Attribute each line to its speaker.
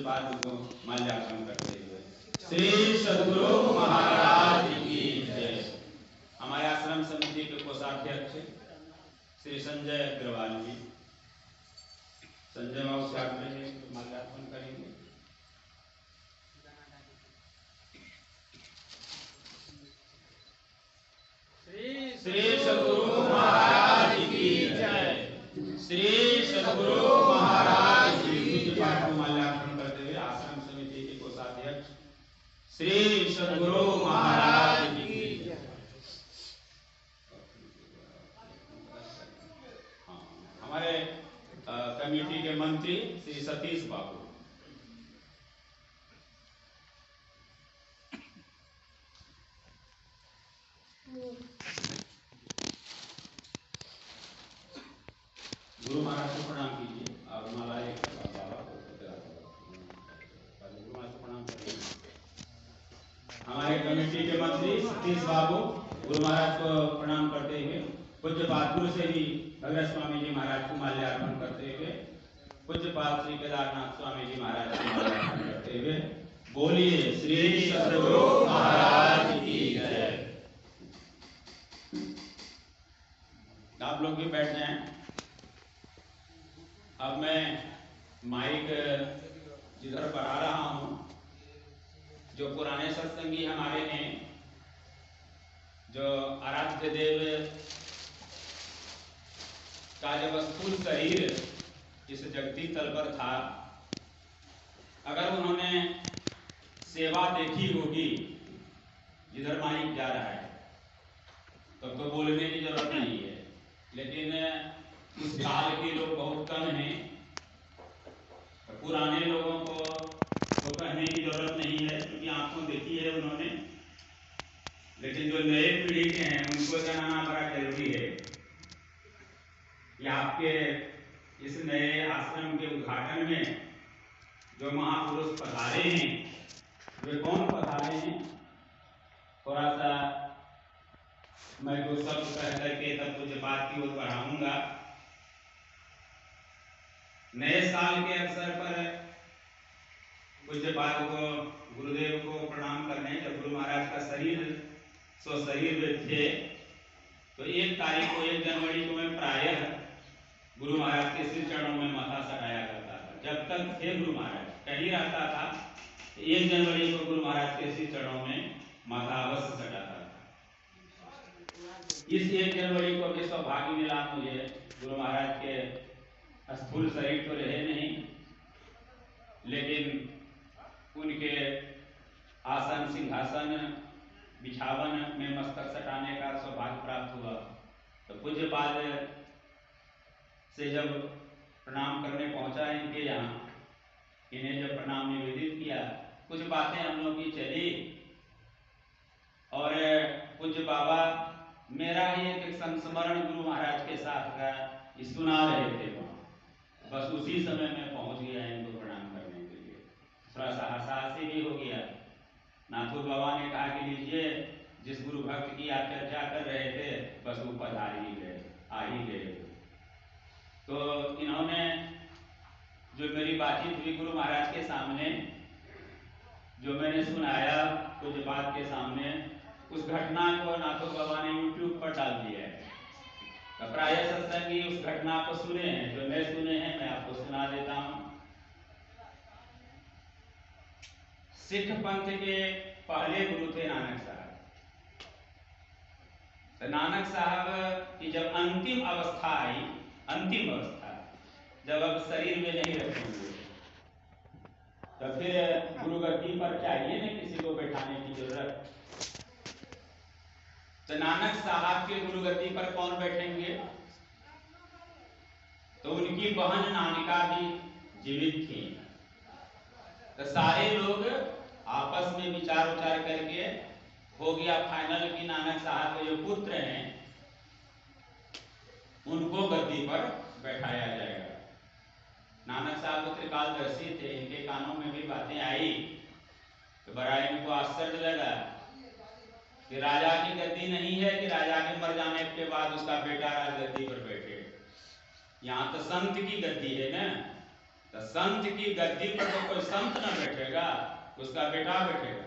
Speaker 1: बाद उनको माल्यार्पण करते हुए श्री सद्गुरु महाराज की जय। हमारे आश्रम समिति के कोषाध्यक्ष श्री संजय अग्रवाल जी, संजय बाबू से आग्रह है माल्यार्पण करेंगे। श्री सद्गुरु महाराज की जय। श्री सद्गुरु महाराज की पाठ माल्यार्पण करते हुए आश्रम समिति के कोषाध्यक्ष श्री सद्गुरु महाराज की जय। हमारे कमेटी के मंत्री श्री सतीश बाबू, गुरु महाराज को प्रणाम कीजिए और माला एक गुरु महाराज को प्रणाम करिए। हमारे कमेटी के मंत्री सतीश बाबू गुरु महाराज को प्रणाम करते हुए पूज्य पादपुर से भी भगत स्वामी जी महाराज को माल्यार्पण करते हुए पूज्य पाद श्री केदारनाथ स्वामी जी महाराज को माल्यार्पण करते हुए बोलिए श्री सद्गुरु महाराज की जय। आप लोग भी बैठ जाएं। अब मैं माइक जिधर बढ़ा रहा हूं, जो पुराने सत्संगी हमारे हैं, जो आराध्य देव का जब स्थूल शरीर इस जगती तल पर था, अगर उन्होंने सेवा देखी होगी जिधर माइक जा रहा है तब तो बोलने की जरूरत नहीं है, लेकिन इस काल के लोग बहुत कम हैं। पुराने लोगों को तो कहने की जरूरत नहीं है क्योंकि आंखों देखी है उन्होंने, लेकिन जो नए पीढ़ी के हैं उनको जानना बड़ा जरूरी है कि आपके इस नए आश्रम के उद्घाटन में जो महापुरुष पधारे हैं वे कौन पधारे हैं। थोड़ा सा मैं जो शब्द कह करके तब कुछ बात की ओर बढ़ाऊंगा। नए साल के अवसर पर पूज्य पाद को गुरुदेव को प्रणाम करने जब गुरु महाराज का शरीर शरीर में थे तो 1 तारीख को 1 जनवरी को मैं प्रायः गुरु महाराज के श्री चरणों में माथा सटाया करता था। जब तक थे गुरु महाराज कहीं रहता था 1 जनवरी को गुरु महाराज के श्री चरणों में माथा अवश्य सटाता था। इस 1 जनवरी को भी सौभाग्य मिला मुझे, गुरु महाराज के स्थूल शरीर तो रहे नहीं, लेकिन उनके आसन सिंहासन बिछावन में मस्तक सटाने का सौभाग्य प्राप्त हुआ। तो पूज्य पाद से जब प्रणाम करने पहुंचा इनके यहाँ, इन्हें जब प्रणाम निवेदित किया, कुछ बातें हम लोग की चली और पूज्य बाबा मेरा ही एक संस्मरण गुरु महाराज के साथ का सुना रहे थे वहाँ, बस उसी समय में पहुंच गया इनको प्रणाम करने के लिए। थोड़ा सा हसासी भी हो गया। नाथू बाबा ने कहा कि लीजिए जिस गुरु भक्त की आप चर्चा कर रहे थे बस वो पधार ही गए, आ ही गए। तो इन्होंने जो मेरी बातचीत हुई गुरु महाराज के सामने, जो मैंने सुनाया कुछ बात के सामने, उस घटना को नाथू बाबा ने YouTube पर डाल दिया है। तो प्राय सत्संगी उस घटना को सुने हैं, जो मैं सुने हैं मैं आपको सुना देता हूं। सिख पंथ के पहले गुरु थे नानक साहब। तो नानक साहब की जब अंतिम अवस्था आई, अंतिम अवस्था जब अब शरीर में नहीं रखेंगे तो फिर गुरु गद्दी पर चाहिए ना किसी को बैठाने की जरूरत। तो नानक साहब के गुरु गद्दी पर कौन बैठेंगे? तो उनकी बहन नानिका भी जीवित थी। तो सारे लोग आपस में विचार उचार करके हो गया फाइनल कि नानक साहब के जो पुत्र हैं उनको गद्दी पर बैठाया जाएगा। नानक साहब तो त्रिकालदर्शी थे, इनके कानों में भी बातें आई तो बड़ा इनको आश्चर्य लगा कि राजा की गद्दी नहीं है कि राजा के मर जाने के बाद उसका बेटा राजगद्दी पर बैठे। यहाँ तो संत की गद्दी है ना, तो संत की गद्दी पर तो कोई संत न बैठेगा, उसका बेटा बैठेगा।